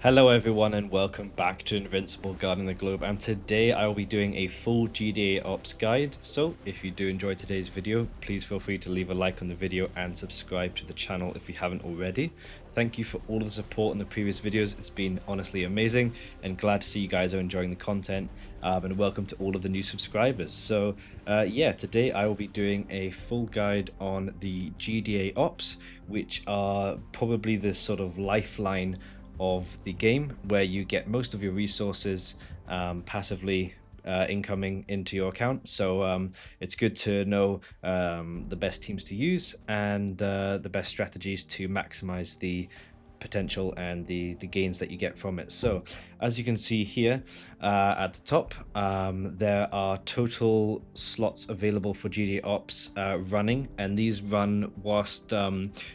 Hello everyone and welcome back to Invincible Guarding the Globe, and today I will be doing a full GDA Ops guide. So if you do enjoy today's video, please feel free to leave a like on the video and subscribe to the channel if you haven't already. Thank you for all of the support in the previous videos. It's been honestly amazing and glad to see you guys are enjoying the content, and welcome to all of the new subscribers. So yeah, today I will be doing a full guide on the GDA Ops, which are probably the sort of lifeline of the game, where you get most of your resources passively incoming into your account. So it's good to know the best teams to use and the best strategies to maximize the potential and the gains that you get from it. So as you can see here at the top, there are total slots available for GDA Ops running, and these run whilst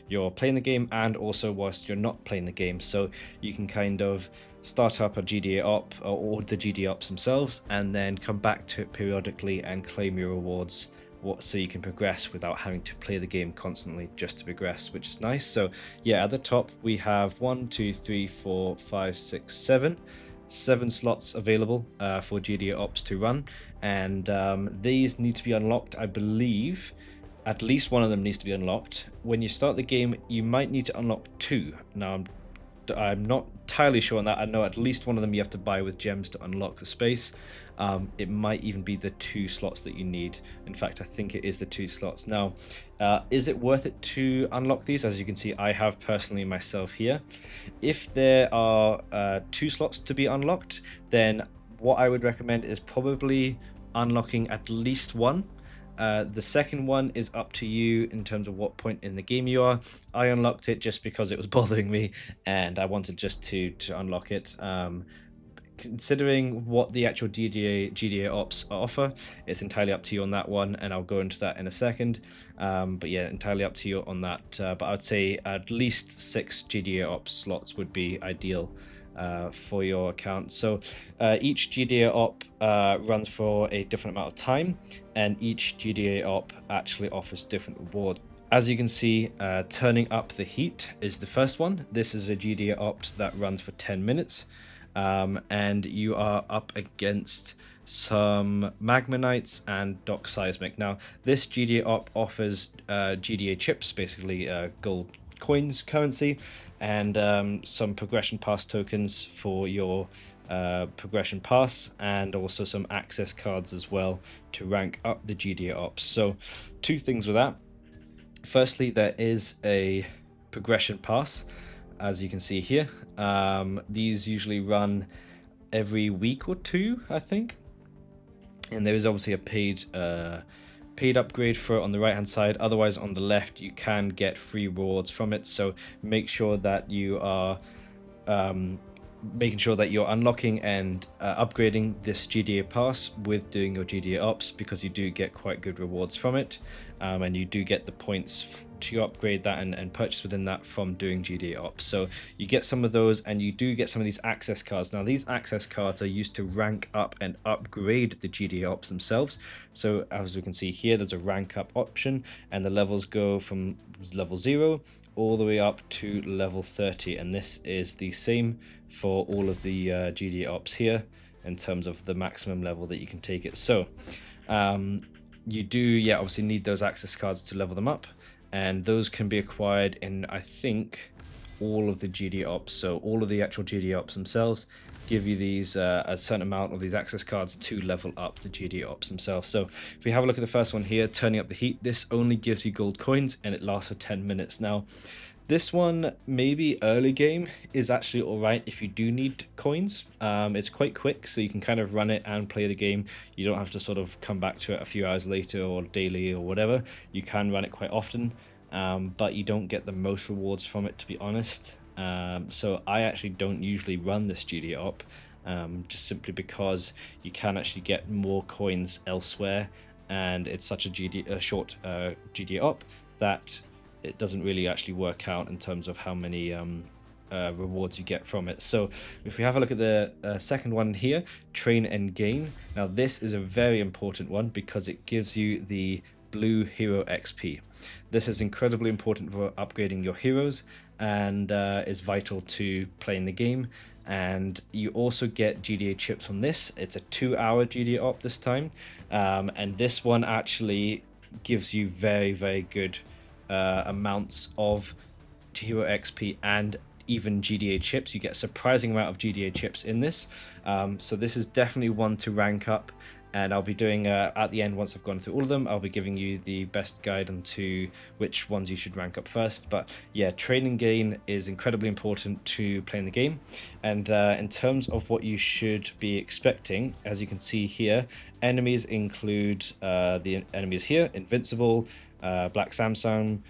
you're playing the game and also whilst you're not playing the game. So you can kind of start up a GDA Op or the GDA Ops themselves and then come back to it periodically and claim your rewards, so you can progress without having to play the game constantly just to progress, which is nice. So yeah, at the top we have 7 slots available for GDA Ops to run, and these need to be unlocked. I believe at least one of them needs to be unlocked. When you start the game, you might need to unlock 2. Now I'm not entirely sure on that. I know at least one of them you have to buy with gems to unlock the space. It might even be the 2 slots that you need. In fact, I think it is the 2 slots. Now, is it worth it to unlock these? As you can see, I have personally myself here. If there are 2 slots to be unlocked, then what I would recommend is probably unlocking at least one. The second one is up to you in terms of what point in the game you are. I unlocked it just because it was bothering me and I wanted just to unlock it. Considering what the actual GDA Ops offer, it's entirely up to you on that one, and I'll go into that in a second. But yeah, entirely up to you on that. But I would say at least 6 GDA Ops slots would be ideal for your account. So each GDA Op runs for a different amount of time, and each GDA Op actually offers different rewards. As you can see, turning up the heat is the first one. This is a GDA Ops that runs for 10 minutes. And you are up against some Magmanites and Dock Seismic. Now, this GDA Op offers GDA chips, basically gold coins currency, and some progression pass tokens for your progression pass, and also some access cards as well to rank up the GDA Ops. So 2 things with that. Firstly, there is a progression pass, as you can see here. These usually run every week or 2, I think, and there is obviously a paid upgrade for it on the right hand side. Otherwise, on the left you can get free rewards from it, so make sure that you are making sure that you're unlocking and upgrading this GDA pass with doing your GDA Ops, because you do get quite good rewards from it, and you do get the points to upgrade that and purchase within that from doing GDA Ops. So you get some of those, and you do get some of these access cards. Now, these access cards are used to rank up and upgrade the GDA Ops themselves. So as we can see here, there's a rank up option, and the levels go from level 0 all the way up to level 30, and this is the same for all of the GDA Ops here in terms of the maximum level that you can take it. So you do obviously need those access cards to level them up, and those can be acquired in, I think, all of the GDA Ops. So all of the actual GDA Ops themselves give you these a certain amount of these access cards to level up the GDA Ops themselves. So if we have a look at the first one here, turning up the heat, this only gives you gold coins and it lasts for 10 minutes. Now, this one, maybe early game, is actually all right if you do need coins. It's quite quick, so you can kind of run it and play the game. You don't have to sort of come back to it a few hours later or daily or whatever. You can run it quite often, but you don't get the most rewards from it, to be honest. So I actually don't usually run this GDA Op, just simply because you can actually get more coins elsewhere, and it's such a short GDA Op that it doesn't really actually work out in terms of how many rewards you get from it. So if we have a look at the second one here, train and gain. Now this is a very important one because it gives you the blue hero XP. This is incredibly important for upgrading your heroes and is vital to playing the game. And you also get GDA chips from this. It's a 2-hour GDA op this time, and this one actually gives you very good amounts of hero XP and even GDA chips. You get a surprising amount of GDA chips in this, so this is definitely one to rank up. And I'll be doing at the end, once I've gone through all of them, I'll be giving you the best guide onto which ones you should rank up first. But yeah, training gain is incredibly important to playing the game. And in terms of what you should be expecting, as you can see here, enemies include the enemies here: Invincible, Black Samsung,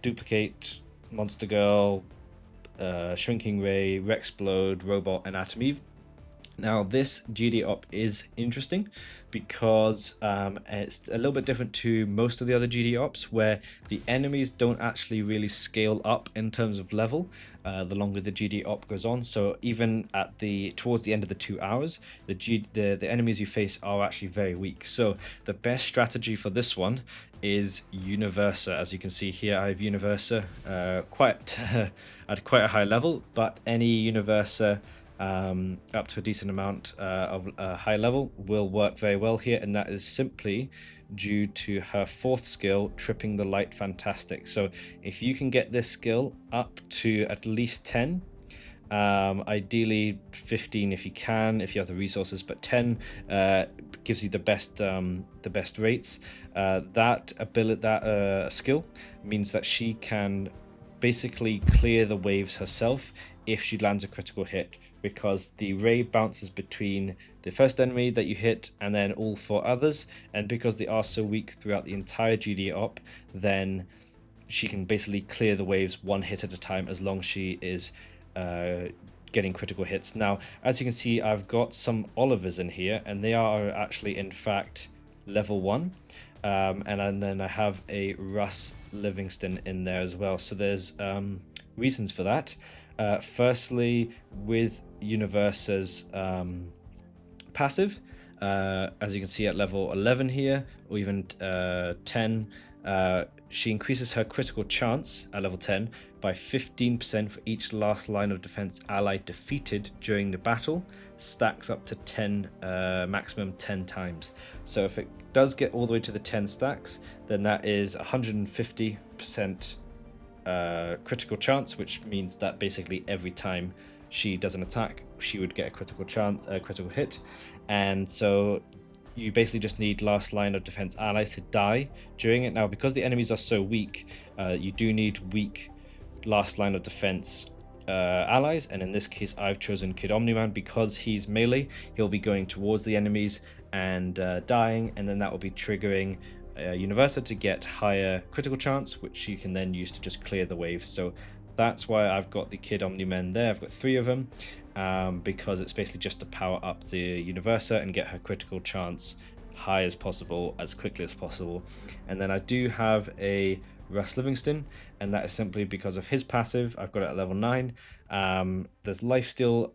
Duplicate, Monster Girl, Shrinking Ray, Rexplode, Robot, and Atom Eve. Now, this GDA op is interesting because it's a little bit different to most of the other GDA ops, where the enemies don't actually really scale up in terms of level the longer the GDA op goes on. So even at towards the end of the 2 hours, the enemies you face are actually very weak. So the best strategy for this one is Universa. As you can see here, I have Universa at quite a high level, but any Universa up to a decent amount of high level will work very well here, and that is simply due to her 4th skill, Tripping the Light Fantastic. So if you can get this skill up to at least 10, ideally 15 if you can, if you have the resources, but 10 gives you the best rates. That skill means that she can basically clear the waves herself if she lands a critical hit, because the ray bounces between the first enemy that you hit and then all 4 others, and because they are so weak throughout the entire GDA op, then she can basically clear the waves 1 hit at a time, as long as she is getting critical hits. Now, as you can see, I've got some Olivers in here, and they are actually in fact level 1, and then I have a Russ Livingston in there as well. So there's reasons for that. Firstly, with Universa's passive, as you can see at level 11 here, or even 10, she increases her critical chance at level 10 by 15% for each last line of defense ally defeated during the battle, stacks up to 10, maximum 10 times. So if it does get all the way to the 10 stacks, then that is 150% critical chance, which means that basically every time she does an attack, she would get a critical hit. And so you basically just need last line of defense allies to die during it. Now, because the enemies are so weak, you do need weak last line of defense allies, and in this case I've chosen Kid Omni-Man because he's melee. He'll be going towards the enemies and dying, and then that will be triggering Universa to get higher critical chance, which you can then use to just clear the waves. So that's why I've got the Kid Omni-Men there. I've got 3 of them, because it's basically just to power up the Universa and get her critical chance high as possible, as quickly as possible. And then I do have a Russ Livingston, and that is simply because of his passive. I've got it at level 9. There's lifesteal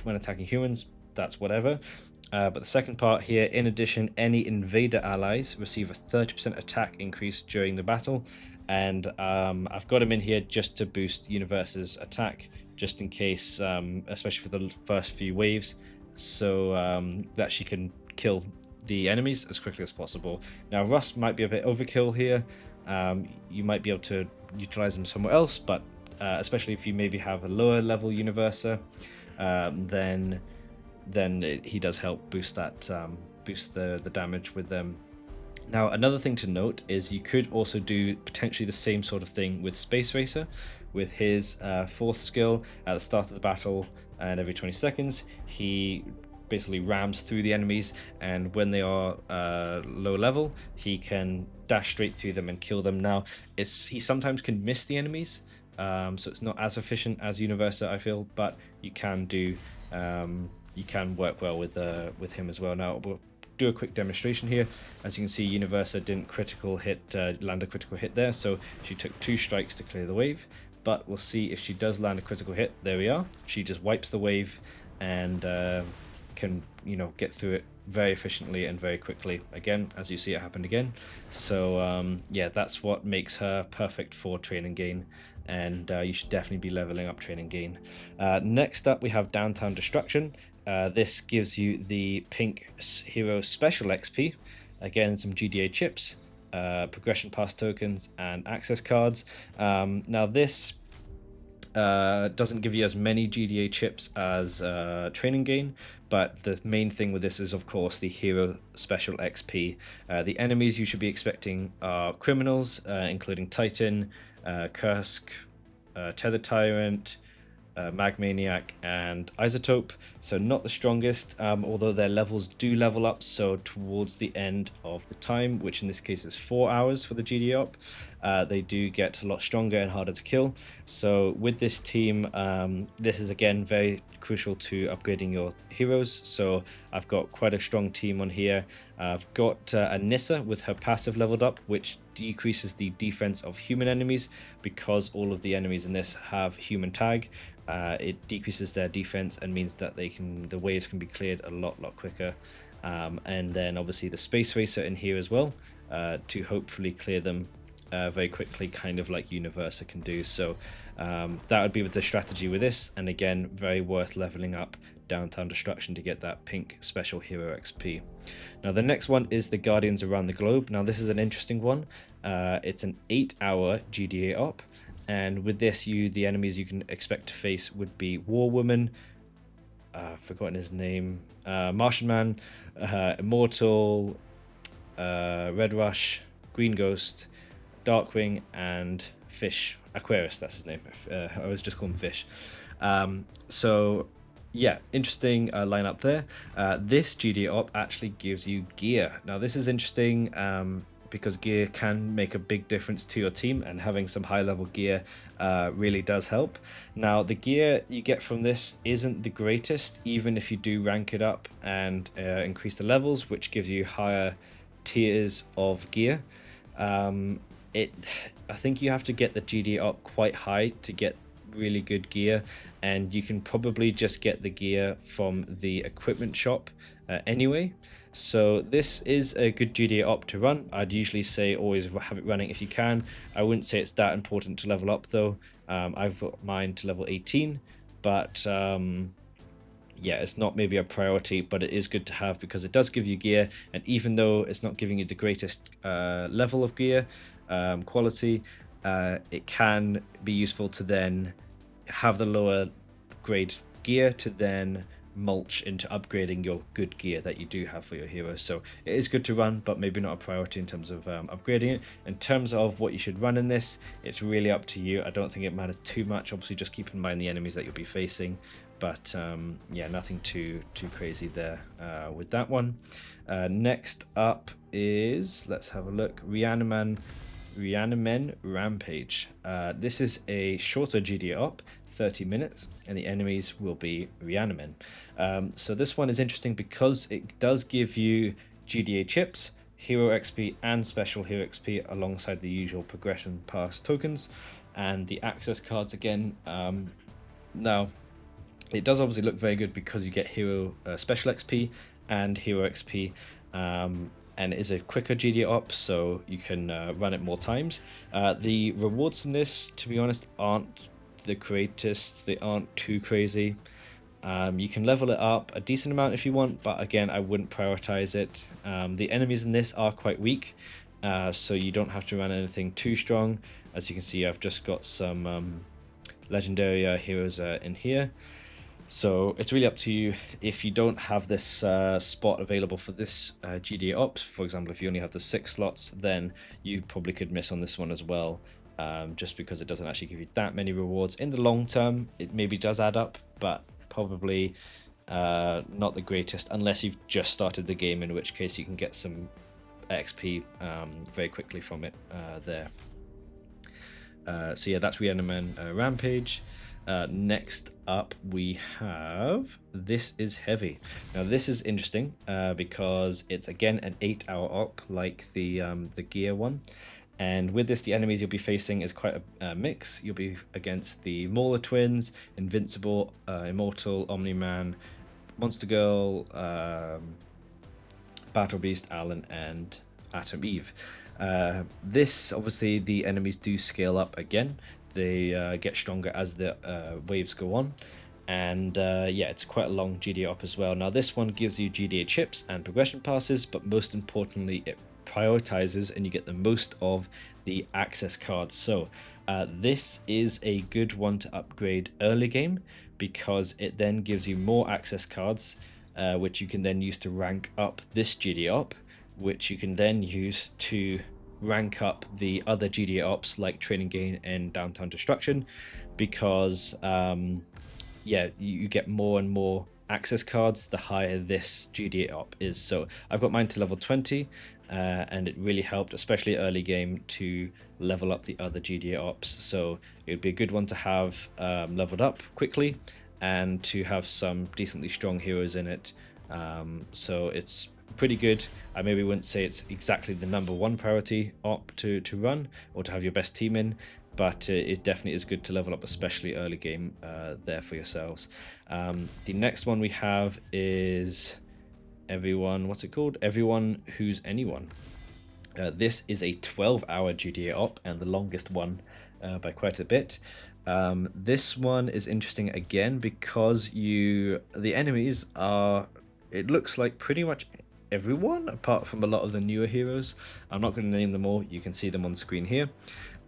when attacking humans, that's whatever. But the second part here, in addition, any invader allies receive a 30% attack increase during the battle. And I've got him in here just to boost Universa's attack, just in case, especially for the first few waves, so that she can kill the enemies as quickly as possible. Now, Russ might be a bit overkill here. You might be able to utilize them somewhere else, but especially if you maybe have a lower level Universa, then he does help boost that, boost the damage with them. Now, another thing to note is you could also do potentially the same sort of thing with Space Racer, with his 4th skill at the start of the battle, and every 20 seconds he basically rams through the enemies, and when they are low level, he can dash straight through them and kill them. Now, he sometimes can miss the enemies, so it's not as efficient as Universa, I feel, but you can do you can work well with him as well. Now, we'll do a quick demonstration here. As you can see, Universa didn't land a critical hit there, so she took 2 strikes to clear the wave. But we'll see if she does land a critical hit. There we are. She just wipes the wave and can, get through it very efficiently and very quickly. Again, as you see, it happened again. So yeah, that's what makes her perfect for Train and Gain, and you should definitely be leveling up Train and Gain. Next up, we have Downtown Destruction. This gives you the pink hero special XP, again some GDA chips, progression pass tokens, and access cards. Now this doesn't give you as many GDA chips as Training Gain, but the main thing with this is, of course, the hero special XP. The enemies you should be expecting are criminals, including Titan, Kursk, Tether Tyrant, Magmaniac, and Isotope. So not the strongest, although their levels do level up. So towards the end of the time, which in this case is 4 hours for the GD op, they do get a lot stronger and harder to kill. So with this team, this is again very crucial to upgrading your heroes. So I've got quite a strong team on here. I've got Anissa with her passive leveled up, which decreases the defense of human enemies, because all of the enemies in this have human tag. It decreases their defense and means that the waves can be cleared a lot quicker. And then obviously the Space Racer in here as well, to hopefully clear them very quickly, kind of like Universa can do. So that would be with the strategy with this, and again, very worth leveling up Downtown Destruction to get that pink special hero XP. Now the next one is the Guardians Around the Globe. Now this is an interesting one. It's an 8-hour GDA op, and with this, the enemies you can expect to face would be War Woman, I've forgotten his name, Martian Man, Immortal, Red Rush, Green Ghost, Darkwing, and Fish. Aquarius, that's his name. I was just calling him Fish. So yeah, interesting lineup there. This GD op actually gives you gear. Now this is interesting because gear can make a big difference to your team, and having some high level gear really does help. Now the gear you get from this isn't the greatest, even if you do rank it up and increase the levels, which gives you higher tiers of gear. I think you have to get the GD up quite high to get really good gear, and you can probably just get the gear from the equipment shop anyway. So this is a good GD op to run. I'd usually say always have it running if you can. I wouldn't say it's that important to level up though. I've got mine to level 18, but yeah, it's not maybe a priority, but it is good to have because it does give you gear. And even though it's not giving you the greatest level of gear quality, it can be useful to then have the lower grade gear to then mulch into upgrading your good gear that you do have for your heroes. So it is good to run, but maybe not a priority in terms of upgrading it. In terms of what you should run in this, it's really up to you. I don't think it matters too much. Obviously just keep in mind the enemies that you'll be facing, but yeah, nothing too crazy there with that one. Next up is, let's have a look, Reanimen Rampage. This is a shorter GD op, 30 minutes, and the enemies will be Reanimen. So this one is interesting because it does give you GDA chips, hero XP, and special hero XP alongside the usual progression pass tokens and the access cards again. Now it does obviously look very good because you get hero special XP and hero XP, and it is a quicker GD op, so you can run it more times. The rewards from this, to be honest, aren't the greatest. They aren't too crazy. You can level it up a decent amount if you want, but again, I wouldn't prioritize it. The enemies in this are quite weak, so you don't have to run anything too strong. As you can see, I've just got some legendary heroes in here. So it's really up to you. If you don't have this spot available for this GDA Ops, for example, if you only have the 6 slots, then you probably could miss on this one as well, just because it doesn't actually give you that many rewards. In the long term, it maybe does add up, but probably not the greatest unless you've just started the game, in which case you can get some XP very quickly from it there. So yeah, that's Reanimen Rampage. Next up we have This Is Heavy. Now this is interesting because it's again an 8-hour op like the gear one, and with this the enemies you'll be facing is quite a mix. You'll be against the Mauler twins, Invincible, Immortal, Omni-Man, Monster Girl, Battle Beast, Alan, and Atom Eve. This, obviously, the enemies do scale up again. They get stronger as the waves go on. And yeah, it's quite a long GDA op as well. Now, this one gives you GDA chips and progression passes, but most importantly, it prioritizes and you get the most of the access cards. So this is a good one to upgrade early game because it then gives you more access cards, which you can then use to rank up this GDA op, which you can then use to rank up the other GDA ops like Training Gain and Downtown Destruction, because yeah, you get more and more access cards the higher this GDA op is. So I've got mine to level 20, and it really helped, especially early game, to level up the other GDA ops. So it would be a good one to have leveled up quickly and to have some decently strong heroes in it. So it's pretty good. I maybe wouldn't say it's exactly the #1 priority op to run or to have your best team in, but it definitely is good to level up, especially early game there for yourselves. The next one we have is everyone, what's it called? Everyone Who's Anyone. This is a 12-hour GDA op and the longest one by quite a bit. This one is interesting again because the enemies are, it looks like pretty much everyone apart from a lot of the newer heroes. I'm not going to name them all, you can see them on screen here.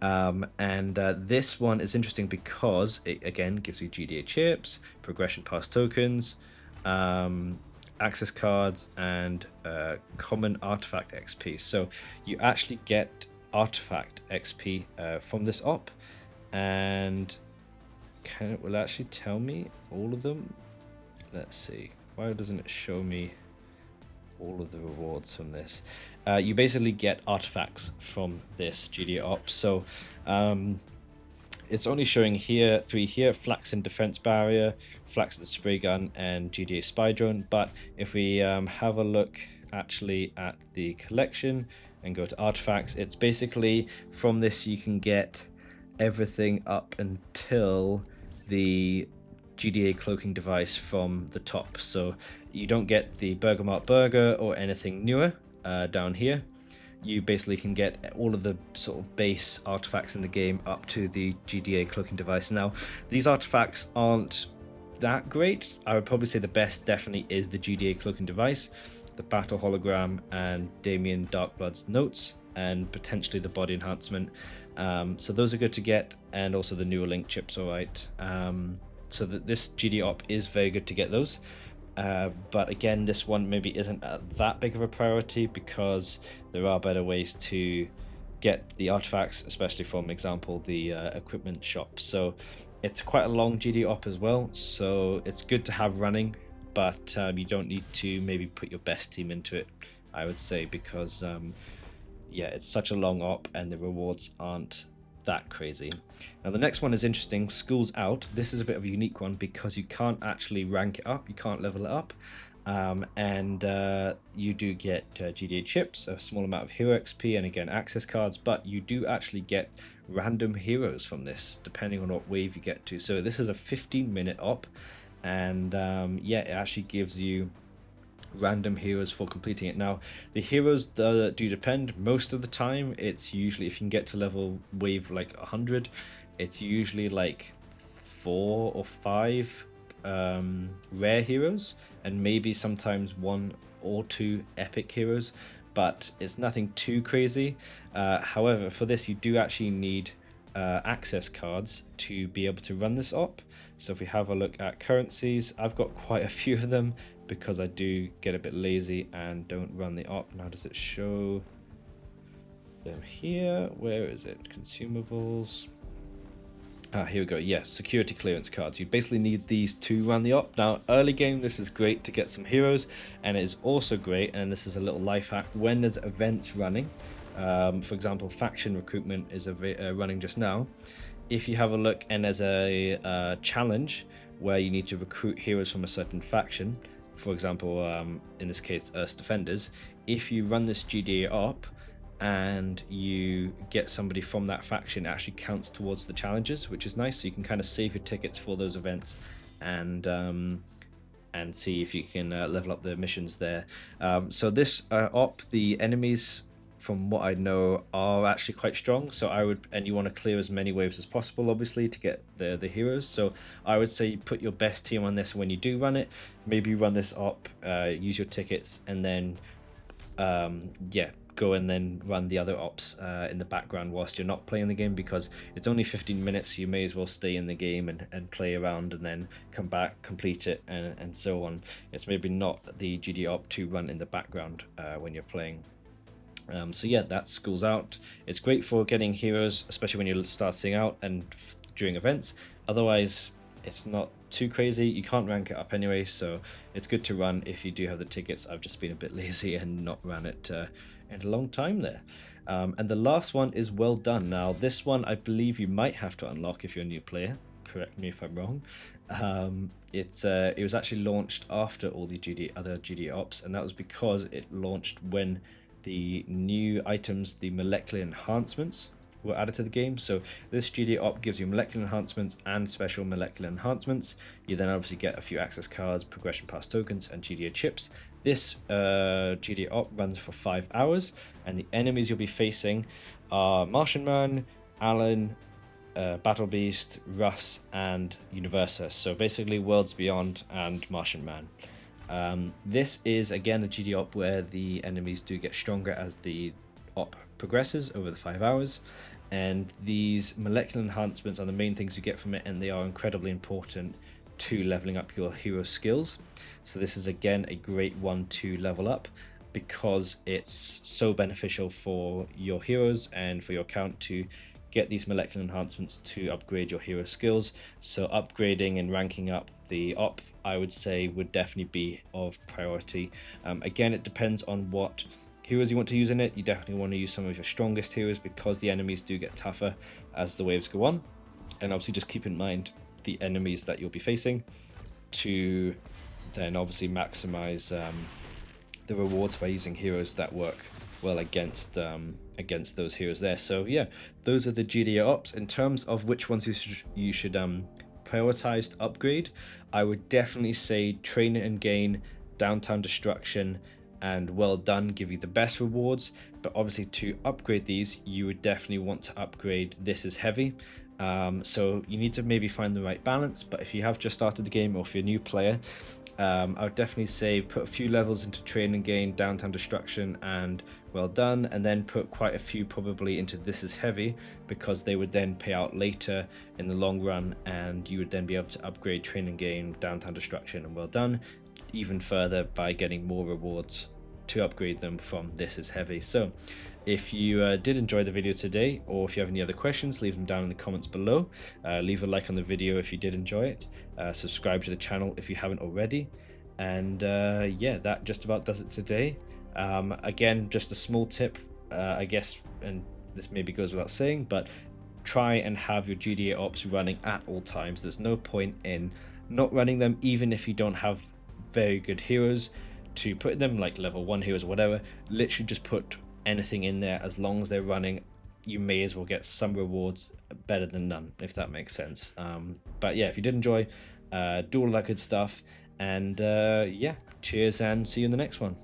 This one is interesting because it again gives you GDA chips, progression pass tokens, access cards, and common artifact XP. So you actually get artifact XP from this op, and will it actually tell me all of them? Let's see, why doesn't it show me all of the rewards from this? You basically get artifacts from this GDA op. So it's only showing here 3 here: Flaxen Defense Barrier, Flaxen Spray Gun, and GDA Spy Drone. But if we have a look actually at the collection and go to artifacts, it's basically from this you can get everything up until the GDA cloaking device from the top. So you don't get the Bergamot Burger or anything newer down here. You basically can get all of the sort of base artifacts in the game up to the GDA cloaking device. Now, these artifacts aren't that great. I would probably say the best definitely is the GDA cloaking device, the Battle Hologram, and Damien Darkblood's notes, and potentially the body enhancement. So those are good to get, and also the newer link chips, alright. So that this GDA op is very good to get those. But again, this one maybe isn't that big of a priority because there are better ways to get the artifacts, especially from example the equipment shop. So it's quite a long GDA op as well, so it's good to have running, but you don't need to maybe put your best team into it, I would say, because yeah, it's such a long op and the rewards aren't that crazy. Now the next one is interesting, Schools Out. This is a bit of a unique one because you can't actually rank it up, you can't level it up, and you do get GDA chips, a small amount of hero XP, and again access cards, but you do actually get random heroes from this depending on what wave you get to. So this is a 15-minute op, and yeah, it actually gives you random heroes for completing it. Now the heroes do depend. Most of the time it's usually, if you can get to level wave like 100, it's usually like 4 or 5 rare heroes, and maybe sometimes 1 or 2 epic heroes, but it's nothing too crazy. However, for this you do actually need access cards to be able to run this op. So if we have a look at currencies, I've got quite a few of them because I do get a bit lazy and don't run the op. Now does it show them here? Where is it? Consumables. Here we go. Yeah, security clearance cards. You basically need these to run the op. Now early game this is great to get some heroes, and it is also great, and this is a little life hack, when there's events running, for example faction recruitment is running just now. If you have a look and there's a challenge where you need to recruit heroes from a certain faction, for example in this case Earth Defenders, if you run this GDA op and you get somebody from that faction, it actually counts towards the challenges, which is nice. So you can kind of save your tickets for those events and and see if you can level up the missions there. So this op, the enemies, from what I know, are actually quite strong. So I would, and you want to clear as many waves as possible, obviously, to get the heroes. So I would say put your best team on this when you do run it. Maybe run this op, use your tickets, and then yeah, go and then run the other ops in the background whilst you're not playing the game, because it's only 15 minutes, so you may as well stay in the game and play around and then come back, complete it, and so on. It's maybe not the GDA op to run in the background when you're playing. So yeah, that Schools Out. It's great for getting heroes, especially when you're starting out and during events. Otherwise, it's not too crazy. You can't rank it up anyway, so it's good to run if you do have the tickets. I've just been a bit lazy and not ran it in a long time there. And the last one is Well Done. Now, this one I believe you might have to unlock if you're a new player. Correct me if I'm wrong. It was actually launched after all the other GDA ops, and that was because it launched when the new items, the molecular enhancements, were added to the game. So this GDA op gives you molecular enhancements and special molecular enhancements. You then obviously get a few access cards, progression pass tokens, and GDA chips. This GDA op runs for 5 hours, and the enemies you'll be facing are Martian Man, Alan, Battle Beast, Russ, and Universa. So basically Worlds Beyond and Martian Man. This is again a GD op where the enemies do get stronger as the op progresses over the 5 hours, and these molecular enhancements are the main things you get from it, and they are incredibly important to leveling up your hero skills. So this is again a great one to level up, because it's so beneficial for your heroes and for your account to get these molecular enhancements to upgrade your hero skills. So upgrading and ranking up the op, I would say, would definitely be of priority. Again, it depends on what heroes you want to use in it. You definitely want to use some of your strongest heroes, because the enemies do get tougher as the waves go on. And obviously just keep in mind the enemies that you'll be facing to then obviously maximize the rewards by using heroes that work well against those heroes there. So yeah, those are the GDA ops. In terms of which ones you should prioritize to upgrade, I would definitely say Train and Gain, Downtown Destruction, and Well Done give you the best rewards. But obviously to upgrade these, you would definitely want to upgrade This Is Heavy. So you need to maybe find the right balance. But if you have just started the game, or if you're a new player, I would definitely say put a few levels into Train and Gain, Downtown Destruction, and Well Done, and then put quite a few probably into This Is Heavy, because they would then pay out later in the long run, and you would then be able to upgrade Train and Gain, Downtown Destruction, and Well Done even further by getting more rewards to upgrade them from This Is Heavy. So if you did enjoy the video today, or if you have any other questions, leave them down in the comments below. Leave a like on the video if you did enjoy it. Subscribe to the channel if you haven't already. And yeah, that just about does it today. Again, just a small tip, I guess, and this maybe goes without saying, but try and have your GDA ops running at all times. There's no point in not running them, even if you don't have very good heroes to put them, like level 1 heroes or whatever. Literally just put anything in there. As long as they're running, you may as well get some rewards better than none, if that makes sense. But yeah, if you did enjoy, do all that good stuff, and yeah, cheers and see you in the next one.